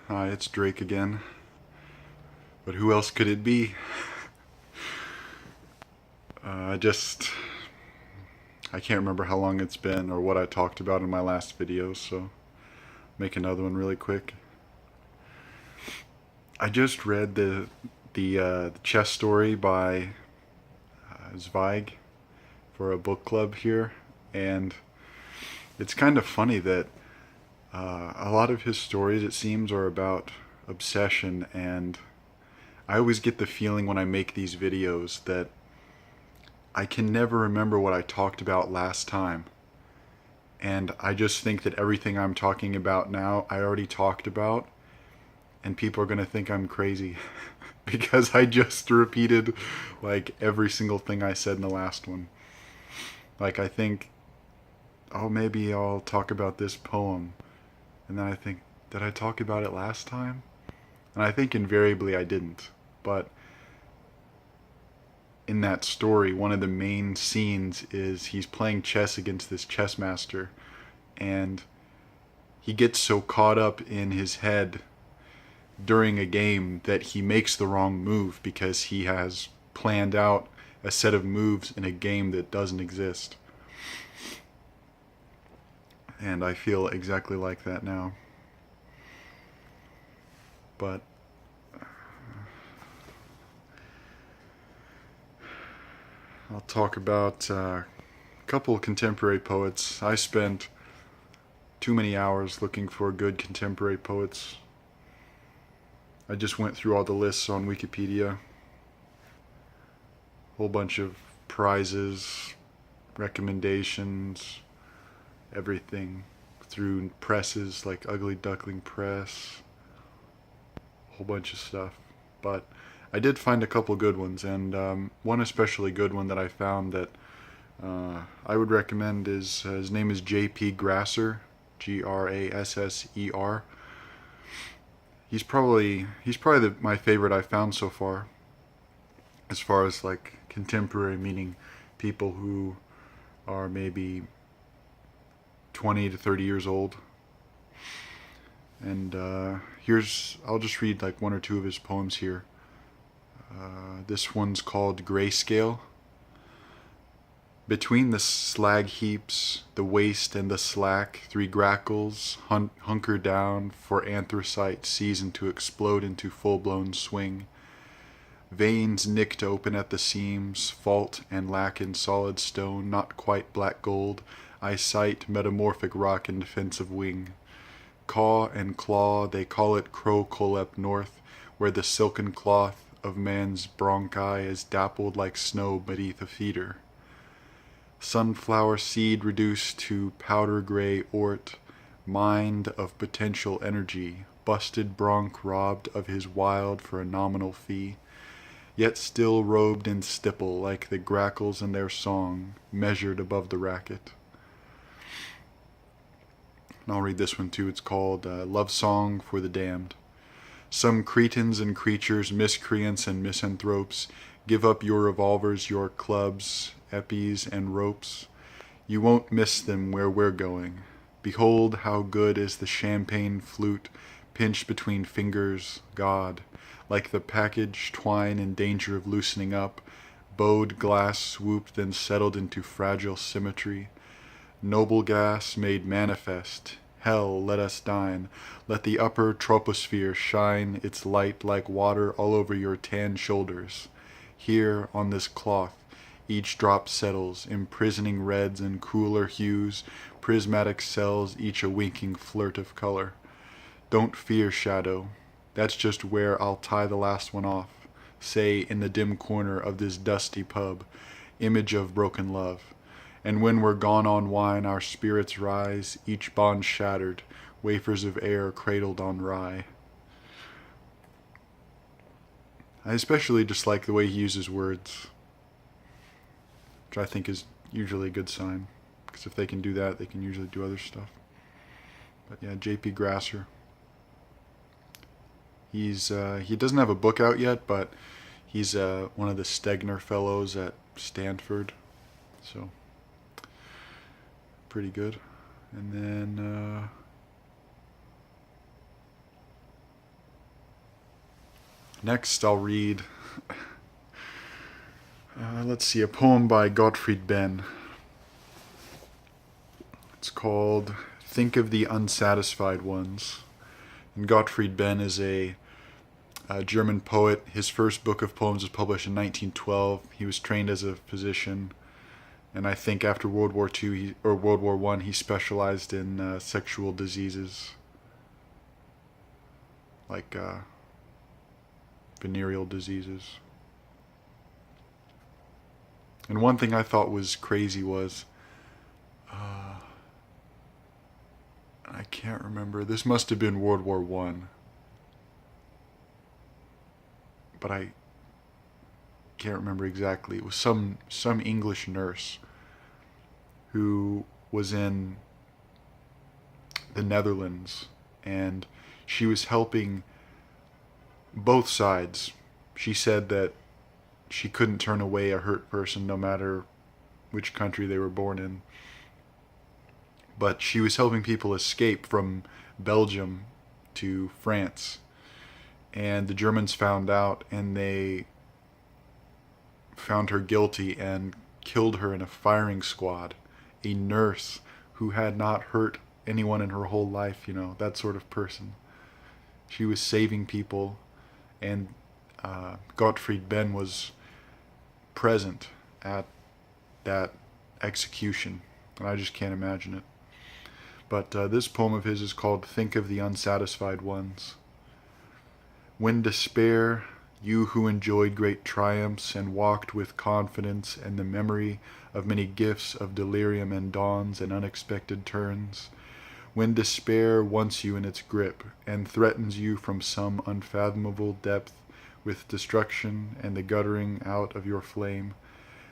Hi, it's Drake again. But who else could it be? I just... I can't remember how long it's been or what I talked about in my last video, so make another one really quick. I just read the chess story by Zweig for a book club here, and it's kind of funny that a lot of his stories, it seems, are about obsession, and I always get the feeling when I make these videos that I can never remember what I talked about last time. And I just think that everything I'm talking about now, I already talked about, and people are going to think I'm crazy because I just repeated like every single thing I said in the last one. Like I think, oh, maybe I'll talk about this poem. And then I think, did I talk about it last time? And I think invariably I didn't. But in that story, one of the main scenes is he's playing chess against this chess master, and he gets so caught up in his head during a game that he makes the wrong move because he has planned out a set of moves in a game that doesn't exist. And I feel exactly like that now. But I'll talk about a couple contemporary poets. I spent too many hours looking for good contemporary poets. I just went through all the lists on Wikipedia. Whole bunch of prizes, recommendations, everything through presses like Ugly Duckling Press, a whole bunch of stuff. But I did find a couple good ones, and one especially good one that I found that I would recommend is his name is J.P. Grasser, Grasser. He's probably my favorite I've found so as far as like contemporary, meaning people who are maybe 20 to 30 years old. And I'll just read like one or two of his poems here. This one's called Grayscale. Between the slag heaps, the waste and the slack, three grackles hunker down for anthracite season to explode into full-blown swing. Veins nicked open at the seams, fault and lack in solid stone, not quite black gold. I sight metamorphic rock in defense of wing. Caw and claw, they call it crow up north, where the silken cloth of man's bronchi is dappled like snow beneath a feeder. Sunflower seed reduced to powder gray ort, mind of potential energy, busted bronch robbed of his wild for a nominal fee, yet still robed in stipple like the grackles in their song, measured above the racket. And I'll read this one too. It's called Love Song for the Damned. Some cretins and creatures, miscreants and misanthropes, give up your revolvers, your clubs, epis, and ropes. You won't miss them where we're going. Behold how good is the champagne flute, pinched between fingers, God, like the package twine in danger of loosening up, bowed glass swooped and settled into fragile symmetry. Noble gas made manifest. Hell, let us dine. Let the upper troposphere shine its light like water all over your tan shoulders. Here, on this cloth, each drop settles, imprisoning reds and cooler hues, prismatic cells, each a winking flirt of color. Don't fear, shadow. That's just where I'll tie the last one off. Say, in the dim corner of this dusty pub, image of broken love. And when we're gone on wine, our spirits rise, each bond shattered, wafers of air cradled on rye. I especially dislike the way he uses words, which I think is usually a good sign, because if they can do that, they can usually do other stuff. But yeah, J.P. Grasser. He doesn't have a book out yet, but he's one of the Stegner Fellows at Stanford, so pretty good. And then Next, I'll read, let's see, a poem by Gottfried Benn. It's called Think of the Unsatisfied Ones. And Gottfried Benn is a German poet. His first book of poems was published in 1912. He was trained as a physician, and I think after World War II or World War I, he specialized in sexual diseases like venereal diseases. And one thing I thought was crazy was, I can't remember, this must have been World War I, but I can't remember exactly. It was some English nurse who was in the Netherlands, and she was helping both sides. She said that she couldn't turn away a hurt person no matter which country they were born in. But she was helping people escape from Belgium to France. And the Germans found out, and they found her guilty and killed her in a firing squad. A nurse who had not hurt anyone in her whole life, that sort of person. She was saving people, and Gottfried Benn was present at that execution, and I just can't imagine it. But this poem of his is called Think of the Unsatisfied Ones. When despair, you who enjoyed great triumphs and walked with confidence and the memory of many gifts of delirium and dawns and unexpected turns, when despair wants you in its grip and threatens you from some unfathomable depth with destruction and the guttering out of your flame,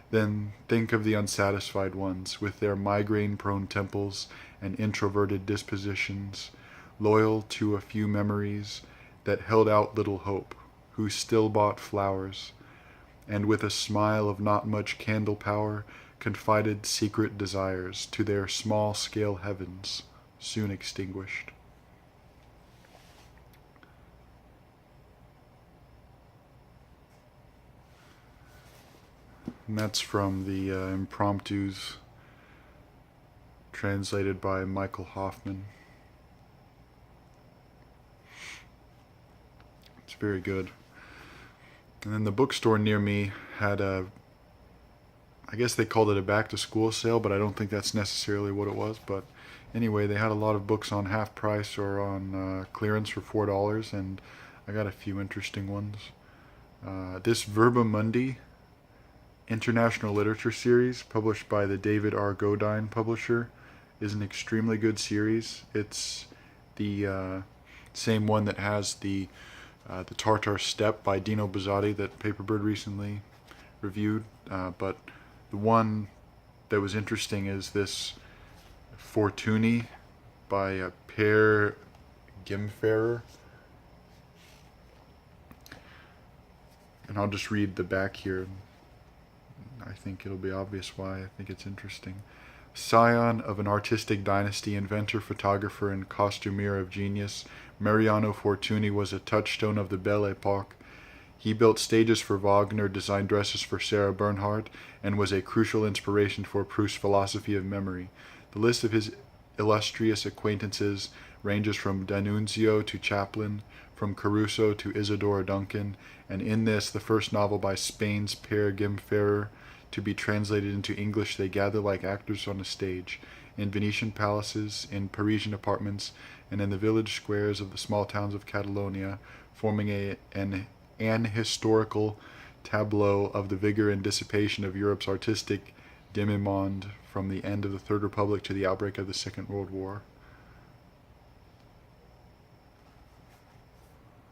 then think of the unsatisfied ones with their migraine-prone temples and introverted dispositions, loyal to a few memories that held out little hope, who still bought flowers, and with a smile of not much candle power confided secret desires to their small-scale heavens, soon extinguished. And that's from the Impromptus, translated by Michael Hoffman. It's very good. And then the bookstore near me had I guess they called it a back-to-school sale, but I don't think that's necessarily what it was. But anyway, they had a lot of books on half price or on clearance for $4, and I got a few interesting ones. This Verba Mundi International Literature Series, published by the David R. Godine publisher, is an extremely good series. It's the same one that has the Tartar Steppe by Dino Buzzati that Paperbird recently reviewed, but the one that was interesting is this Fortuny by Per Gimferer. And I'll just read the back here. I think it'll be obvious why I think it's interesting. Scion of an artistic dynasty, inventor, photographer, and costumier of genius, Mariano Fortuny was a touchstone of the Belle Epoque. He built stages for Wagner, designed dresses for Sarah Bernhardt, and was a crucial inspiration for Proust's philosophy of memory. The list of his illustrious acquaintances ranges from D'Annunzio to Chaplin, from Caruso to Isadora Duncan, and in this, the first novel by Spain's Per Gimferrer, to be translated into English, they gather like actors on a stage, in Venetian palaces, in Parisian apartments, and in the village squares of the small towns of Catalonia, forming an historical tableau of the vigor and dissipation of Europe's artistic demi-monde from the end of the Third Republic to the outbreak of the Second World War.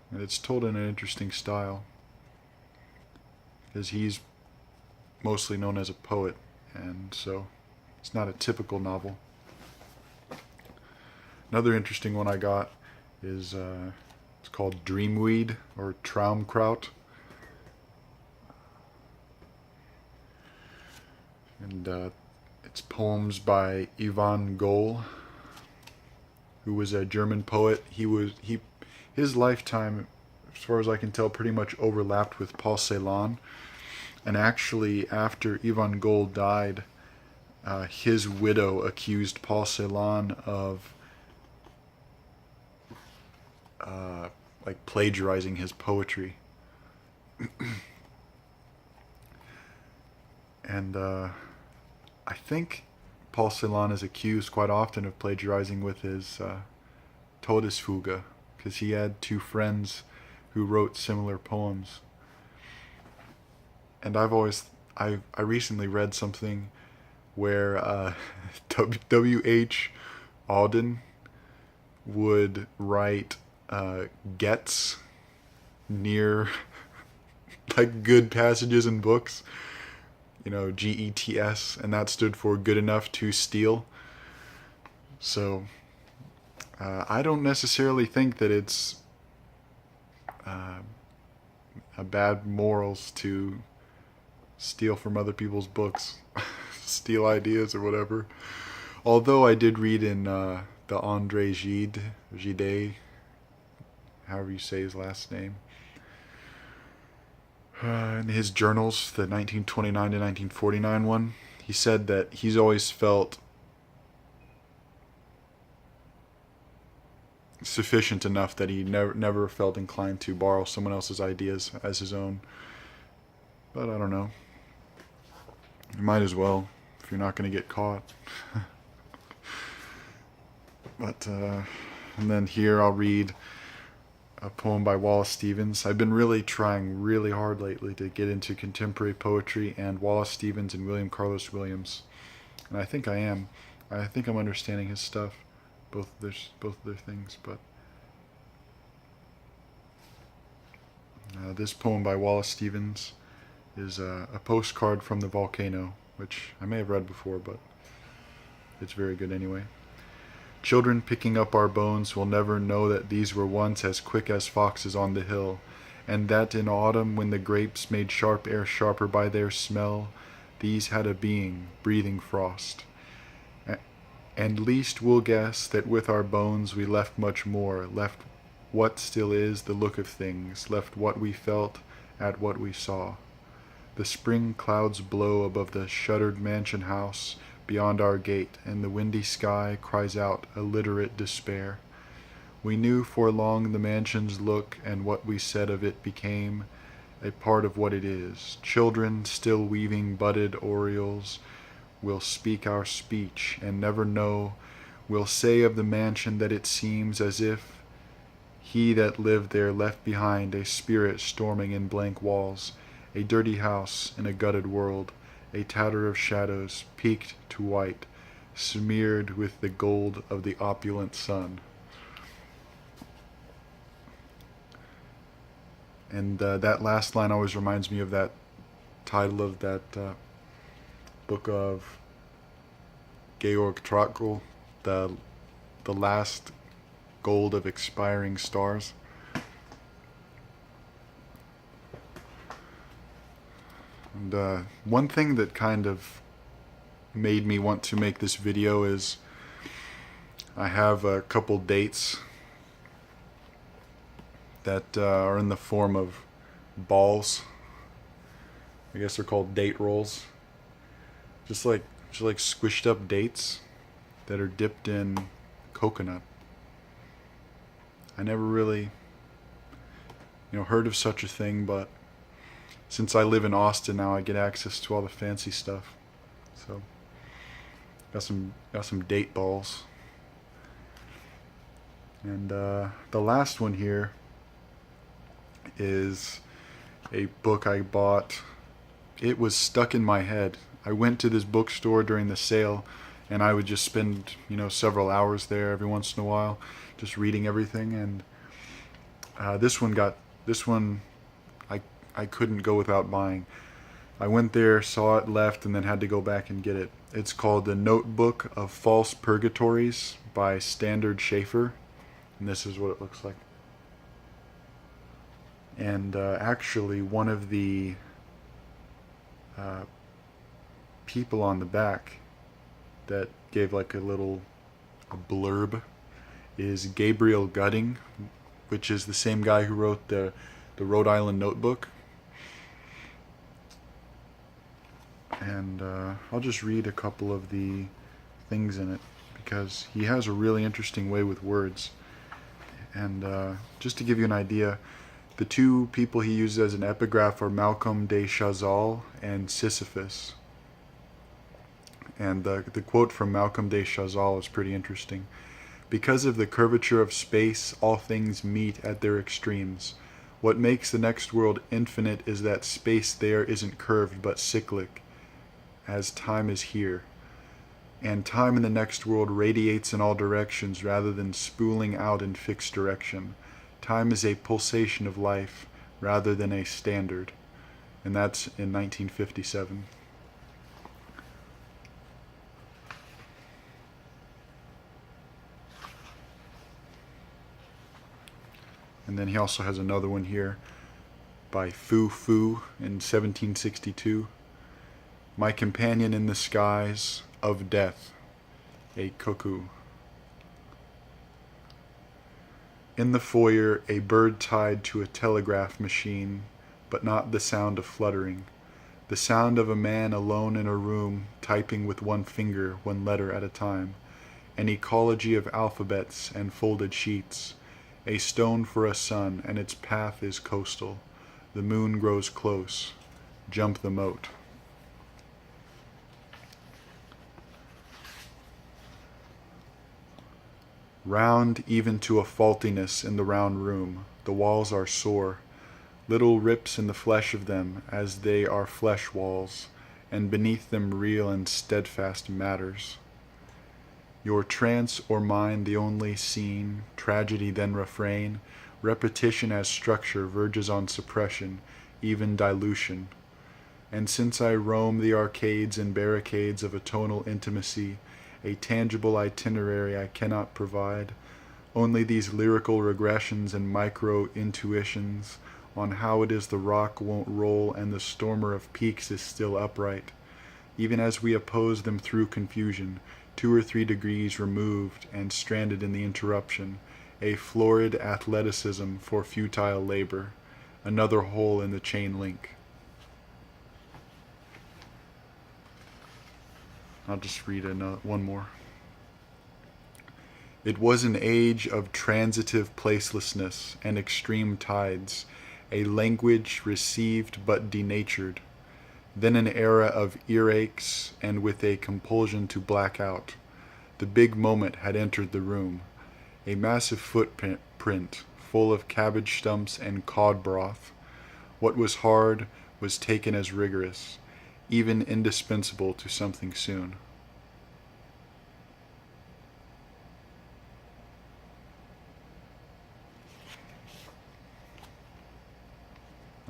And it's told in an interesting style, because he's mostly known as a poet, and so it's not a typical novel. Another interesting one I got is it's called Dreamweed or Traumkraut, and it's poems by Ivan Goll, who was a German poet. His lifetime as far as I can tell, pretty much overlapped with Paul Celan. And actually, after Ivan Gold died, his widow accused Paul Celan of like plagiarizing his poetry. And I think Paul Celan is accused quite often of plagiarizing with his Todesfuge, because he had two friends who wrote similar poems. And I recently read something where W.H. Auden would write gets near like good passages in books, GETS, and that stood for good enough to steal. So I don't necessarily think that it's a bad morals to steal from other people's books, steal ideas or whatever. Although I did read in the André Gide, however you say his last name, in his journals, the 1929 to 1949 one, he said that he's always felt sufficient enough that he never felt inclined to borrow someone else's ideas as his own. But I don't know. You might as well, if you're not going to get caught. But, and then here I'll read a poem by Wallace Stevens. I've been really trying really hard lately to get into contemporary poetry and Wallace Stevens and William Carlos Williams. And I think I am. I think I'm understanding his stuff, both of their things. But this poem by Wallace Stevens is a postcard from the volcano, which I may have read before, but it's very good anyway. Children picking up our bones will never know that these were once as quick as foxes on the hill, and that in autumn, when the grapes made sharp air sharper by their smell, these had a being, breathing frost. And least we'll guess that with our bones we left much more, left what still is the look of things, left what we felt at what we saw. The spring clouds blow above the shuttered mansion house beyond our gate, and the windy sky cries out illiterate despair. We knew for long the mansion's look, and what we said of it became a part of what it is. Children still weaving budded orioles will speak our speech, and never know, will say of the mansion that it seems as if he that lived there left behind a spirit storming in blank walls, a dirty house in a gutted world, a tatter of shadows, peaked to white, smeared with the gold of the opulent sun. And that last line always reminds me of that title of that book of Georg Trakl, the last gold of expiring stars. And one thing that kind of made me want to make this video is I have a couple dates that are in the form of balls. I guess they're called date rolls. Just like squished up dates that are dipped in coconut. I never really heard of such a thing, but since I live in Austin now, I get access to all the fancy stuff. So got some date balls. And the last one here is a book I bought. It was stuck in my head. I went to this bookstore during the sale, and I would just spend several hours there every once in a while, just reading everything. And this one I couldn't go without buying. I went there, saw it, left, and then had to go back and get it. It's called The Notebook of False Purgatories by Standard Schaefer, and this is what it looks like. And actually, one of the people on the back that gave like a blurb is Gabriel Gutting which is the same guy who wrote the Rhode Island Notebook. And I'll just read a couple of the things in it because he has a really interesting way with words. And just to give you an idea, the two people he uses as an epigraph are Malcolm de Chazal and Sisyphus. And the quote from Malcolm de Chazal is pretty interesting. Because of the curvature of space, all things meet at their extremes. What makes the next world infinite is that space there isn't curved but cyclic, as time is here. And time in the next world radiates in all directions rather than spooling out in fixed direction. Time is a pulsation of life rather than a standard. And that's in 1957. And then he also has another one here by Fu Fu in 1762. My companion in the skies of death, a cuckoo. In the foyer, a bird tied to a telegraph machine, but not the sound of fluttering. The sound of a man alone in a room, typing with one finger, one letter at a time. An ecology of alphabets and folded sheets. A stone for a sun, and its path is coastal. The moon grows close. Jump the moat. Round even to a faultiness in the round room, the walls are sore, little rips in the flesh of them as they are flesh walls, and beneath them real and steadfast matters. Your trance or mine the only scene, tragedy then refrain, repetition as structure verges on suppression, even dilution. And since I roam the arcades and barricades of a tonal intimacy, a tangible itinerary I cannot provide, only these lyrical regressions and micro-intuitions on how it is the rock won't roll and the stormer of peaks is still upright, even as we oppose them through confusion, 2 or 3 degrees removed and stranded in the interruption, a florid athleticism for futile labor, another hole in the chain link. I'll just read one more. It was an age of transitive placelessness and extreme tides, a language received but denatured, then an era of earaches and with a compulsion to black out. The big moment had entered the room, a massive footprint full of cabbage stumps and cod broth. What was hard was taken as rigorous, even indispensable to something soon.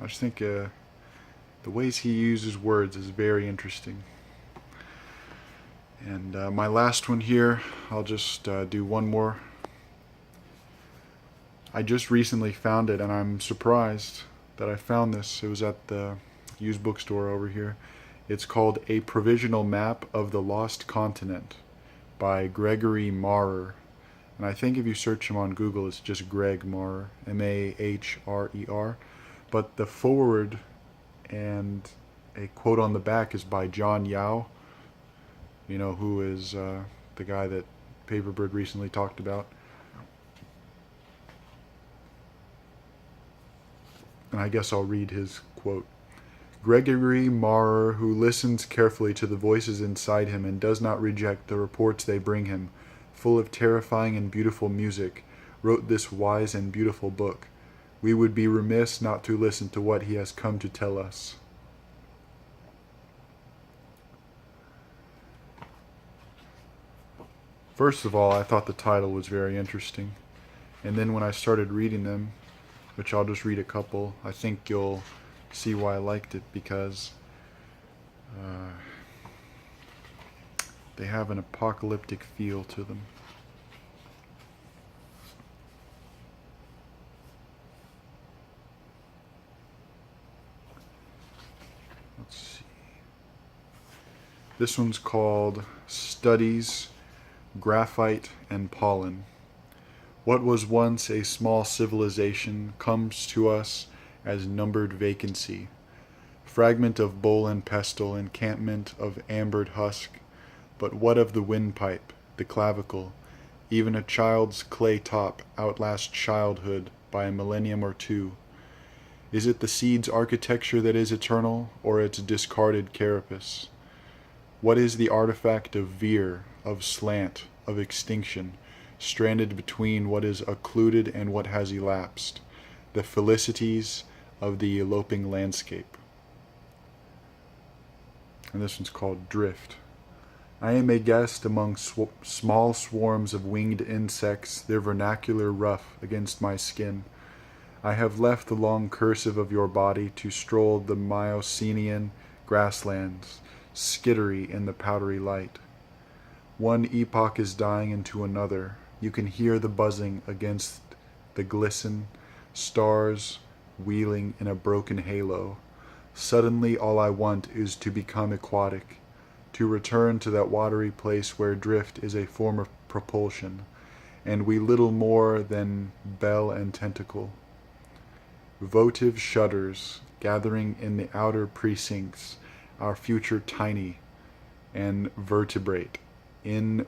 I just think the ways he uses words is very interesting. And my last one here, I'll just do one more. I just recently found it, and I'm surprised that I found this. It was at the used bookstore over here. It's called A Provisional Map of the Lost Continent by Gregory Maurer. And I think if you search him on Google, it's just Greg Maurer, Mahrer. But the foreword and a quote on the back is by John Yao, you know, who is the guy that Paperbird recently talked about. And I guess I'll read his quote. Gregory Maurer, who listens carefully to the voices inside him and does not reject the reports they bring him, full of terrifying and beautiful music, wrote this wise and beautiful book. We would be remiss not to listen to what he has come to tell us. First of all, I thought the title was very interesting. And then when I started reading them, which I'll just read a couple, I think you'll see why I liked it, because they have an apocalyptic feel to them. Let's see. This one's called Studies, Graphite, and Pollen. What was once a small civilization comes to us as numbered vacancy. Fragment of bowl and pestle, encampment of ambered husk. But what of the windpipe, the clavicle? Even a child's clay top outlasts childhood by a millennium or two. Is it the seed's architecture that is eternal, or its discarded carapace? What is the artifact of veer, of slant, of extinction, stranded between what is occluded and what has elapsed, the felicities of the eloping landscape? And this one's called Drift. I am a guest among small swarms of winged insects, their vernacular rough against my skin. I have left the long cursive of your body to stroll the Myocenian grasslands, skittery in the powdery light. One epoch is dying into another. You can hear the buzzing against the glisten, stars wheeling in a broken halo. Suddenly all I want is to become aquatic, to return to that watery place where drift is a form of propulsion, and we little more than bell and tentacle. Votive shudders gathering in the outer precincts, our future tiny and invertebrate. And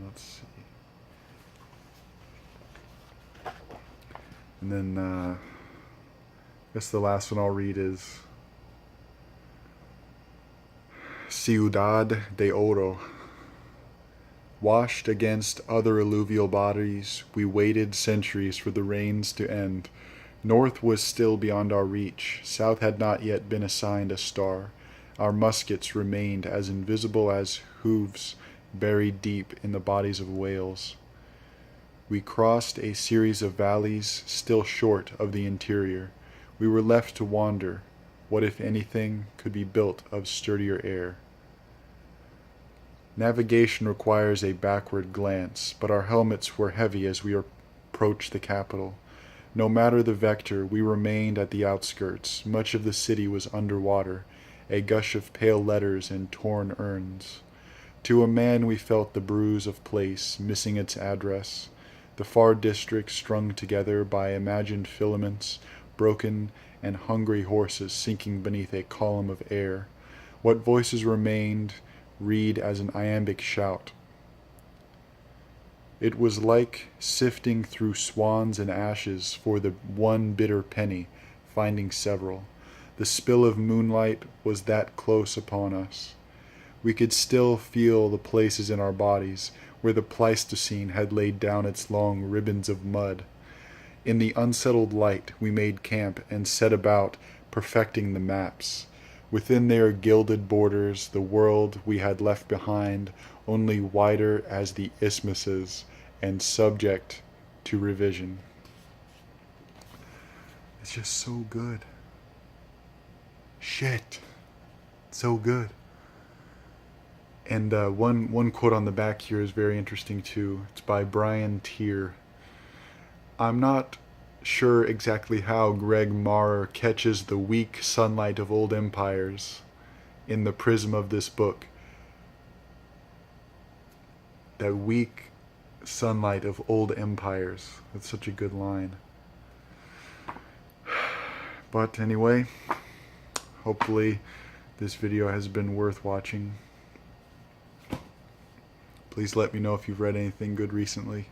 let's see. And then I guess the last one I'll read is Ciudad de Oro. Washed against other alluvial bodies, we waited centuries for the rains to end. North was still beyond our reach. South had not yet been assigned a star. Our muskets remained as invisible as hooves buried deep in the bodies of whales. We crossed a series of valleys still short of the interior. We were left to wander. What, if anything, could be built of sturdier air? Navigation requires a backward glance, but our helmets were heavy as we approached the capital. No matter the vector, we remained at the outskirts. Much of the city was underwater, a gush of pale letters and torn urns. To a man we felt the bruise of place, missing its address. The far district strung together by imagined filaments, broken and hungry horses sinking beneath a column of air. What voices remained read as an iambic shout. It was like sifting through swans and ashes for the one bitter penny, finding several. The spill of moonlight was that close upon us. We could still feel the places in our bodies where the Pleistocene had laid down its long ribbons of mud. In the unsettled light, we made camp and set about perfecting the maps. Within their gilded borders, the world we had left behind, only wider as the isthmuses and subject to revision. It's just so good. Shit. So good. And one quote on the back here is very interesting too. It's by Brian Tier. I'm not sure exactly how Greg Maurer catches the weak sunlight of old empires in the prism of this book. That weak sunlight of old empires. That's such a good line. But anyway, hopefully this video has been worth watching. Please let me know if you've read anything good recently.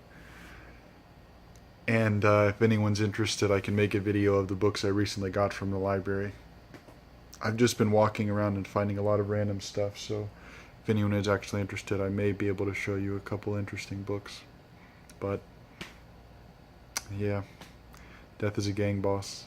And if anyone's interested, I can make a video of the books I recently got from the library. I've just been walking around and finding a lot of random stuff, so if anyone is actually interested, I may be able to show you a couple interesting books. But, yeah, death is a gang boss.